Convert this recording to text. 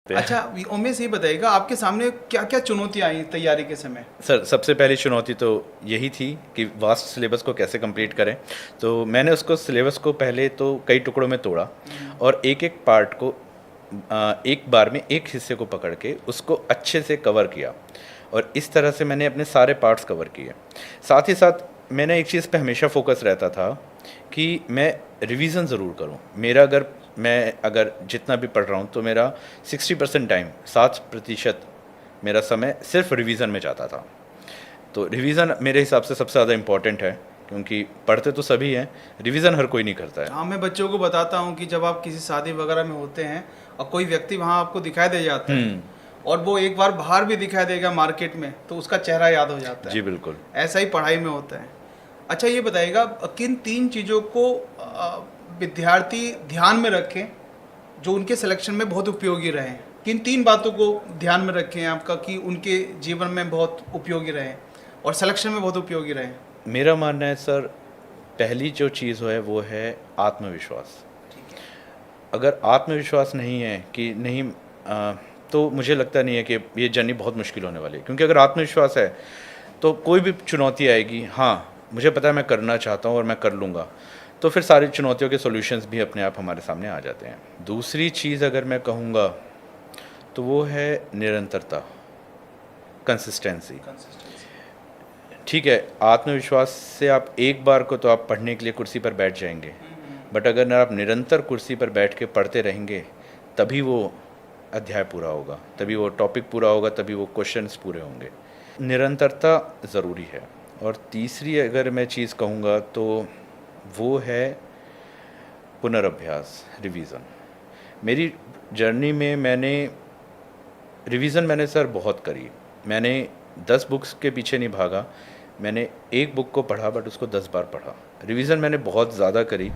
अच्छा, उमेश ये बताइएगा आपके सामने क्या क्या चुनौतियाँ आई तैयारी के समय? सर सबसे पहली चुनौती तो यही थी कि वास्ट सिलेबस को कैसे कंप्लीट करें। तो मैंने उसको सिलेबस को पहले तो कई टुकड़ों में तोड़ा और एक एक पार्ट को एक बार में एक हिस्से को पकड़ के उसको अच्छे से कवर किया और इस तरह से मैंने अपने सारे पार्ट्स कवर किए। साथ ही साथ मैंने एक चीज़ पे हमेशा फोकस रहता था कि मैं रिवीजन ज़रूर करूं। मेरा अगर जितना भी पढ़ रहा हूं तो मेरा 60% टाइम 60% मेरा समय सिर्फ रिवीजन में जाता था। तो रिवीजन मेरे हिसाब से सबसे ज़्यादा इम्पॉर्टेंट है क्योंकि पढ़ते तो सभी हैं, रिवीजन हर कोई नहीं करता है। हाँ, मैं बच्चों को बताता हूँ कि जब आप किसी शादी वगैरह में होते हैं और कोई व्यक्ति वहाँ आपको दिखाई दे जाता है और वो एक बार बाहर भी दिखाई देगा मार्केट में तो उसका चेहरा याद हो जाता है। जी बिल्कुल। ऐसा ही पढ़ाई में होता है। अच्छा, ये बताइएगा किन 3 चीज़ों को विद्यार्थी ध्यान में रखें जो उनके सिलेक्शन में बहुत उपयोगी रहें? किन 3 बातों को ध्यान में रखें आपका कि उनके जीवन में बहुत उपयोगी रहें और सिलेक्शन में बहुत उपयोगी रहें? मेरा मानना है सर, पहली जो चीज़ है वो है आत्मविश्वास। अगर आत्मविश्वास नहीं है कि नहीं तो मुझे लगता नहीं है कि ये जर्नी बहुत मुश्किल होने वाली है। क्योंकि अगर आत्मविश्वास है तो कोई भी चुनौती आएगी, हाँ मुझे पता है मैं करना चाहता हूँ और मैं कर लूँगा, तो फिर सारी चुनौतियों के सॉल्यूशंस भी अपने आप हमारे सामने आ जाते हैं। दूसरी चीज़ अगर मैं कहूँगा तो वो है निरंतरता, कंसिस्टेंसी। ठीक है, आत्मविश्वास से आप एक बार को तो आप पढ़ने के लिए कुर्सी पर बैठ जाएंगे, बट अगर आप निरंतर कुर्सी पर बैठ के पढ़ते रहेंगे तभी वो अध्याय पूरा होगा, तभी वो टॉपिक पूरा होगा, तभी वो क्वेश्चंस पूरे होंगे। निरंतरता ज़रूरी है। और तीसरी अगर मैं चीज़ कहूँगा तो वो है पुनरअभ्यास, रिवीज़न। मेरी जर्नी में मैंने सर बहुत करी। मैंने 10 बुक्स के पीछे नहीं भागा, मैंने एक बुक को पढ़ा बट उसको 10 बार पढ़ा। रिवीज़न मैंने बहुत ज़्यादा करी।